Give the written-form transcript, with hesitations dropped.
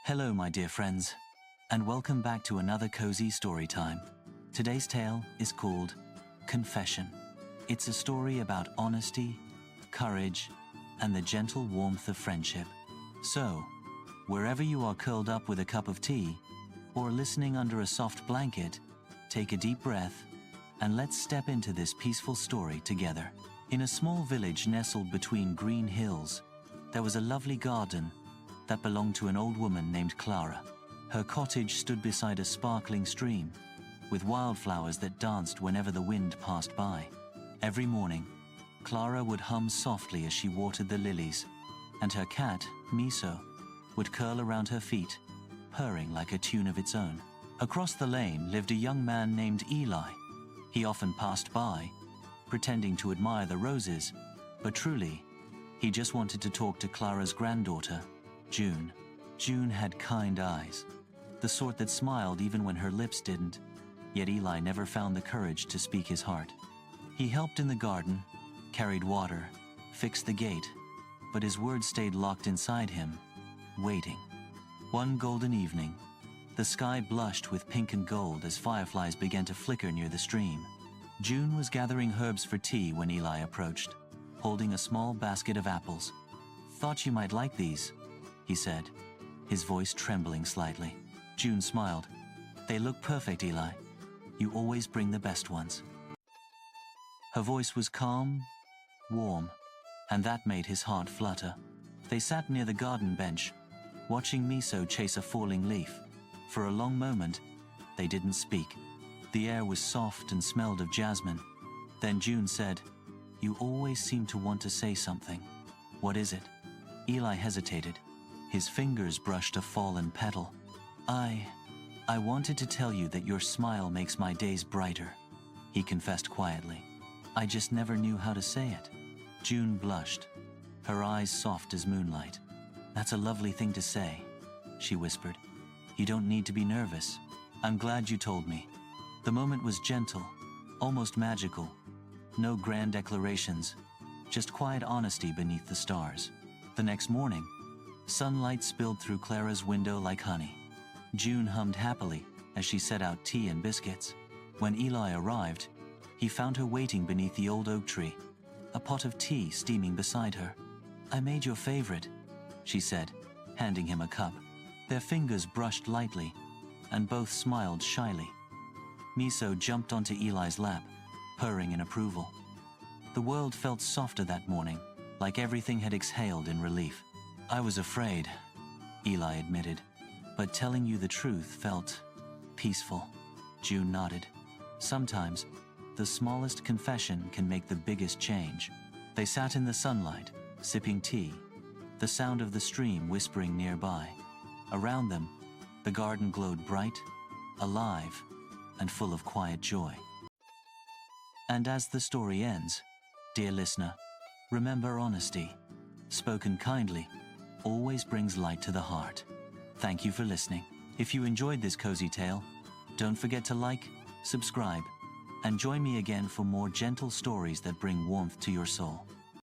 Hello, my dear friends, and welcome back to another cozy story time. Today's tale is called Confession. It's a story about honesty, courage, and the gentle warmth of friendship. So, wherever you are curled up with a cup of tea or listening under a soft blanket, take a deep breath and let's step into this peaceful story together. In a small village nestled between green hills, there was a lovely garden that belonged to an old woman named Clara. Her cottage stood beside a sparkling stream, with wildflowers that danced whenever the wind passed by. Every morning, Clara would hum softly as she watered the lilies, and her cat, Miso, would curl around her feet, purring like a tune of its own. Across the lane lived a young man named Eli. He often passed by, pretending to admire the roses, but truly, he just wanted to talk to Clara's granddaughter, June. June had kind eyes, the sort that smiled even when her lips didn't, yet Eli never found the courage to speak his heart. He helped in the garden, carried water, fixed the gate, but his words stayed locked inside him, waiting. One golden evening, the sky blushed with pink and gold as fireflies began to flicker near the stream. June was gathering herbs for tea when Eli approached, holding a small basket of apples. "Thought you might like these," he said, his voice trembling slightly. June smiled. "They look perfect, Eli. You always bring the best ones." Her voice was calm, warm, and that made his heart flutter. They sat near the garden bench, watching Miso chase a falling leaf. For a long moment, they didn't speak. The air was soft and smelled of jasmine. Then June said, "You always seem to want to say something. What is it?" Eli hesitated. His fingers brushed a fallen petal. I wanted to tell you that your smile makes my days brighter," he confessed quietly. "I just never knew how to say it." June blushed, her eyes soft as moonlight. "That's a lovely thing to say," she whispered. "You don't need to be nervous. I'm glad you told me." The moment was gentle, almost magical. No grand declarations, just quiet honesty beneath the stars. The next morning, sunlight spilled through Clara's window like honey. June hummed happily as she set out tea and biscuits. When Eli arrived, he found her waiting beneath the old oak tree, a pot of tea steaming beside her. "I made your favorite," she said, handing him a cup. Their fingers brushed lightly, and both smiled shyly. Miso jumped onto Eli's lap, purring in approval. The world felt softer that morning, like everything had exhaled in relief. "I was afraid," Eli admitted, "but telling you the truth felt peaceful." June nodded. Sometimes, the smallest confession can make the biggest change. They sat in the sunlight, sipping tea, the sound of the stream whispering nearby. Around them, the garden glowed bright, alive, and full of quiet joy. And as the story ends, dear listener, remember honesty, spoken kindly, always brings light to the heart. Thank you for listening. If you enjoyed this cozy tale, don't forget to like, subscribe, and join me again for more gentle stories that bring warmth to your soul.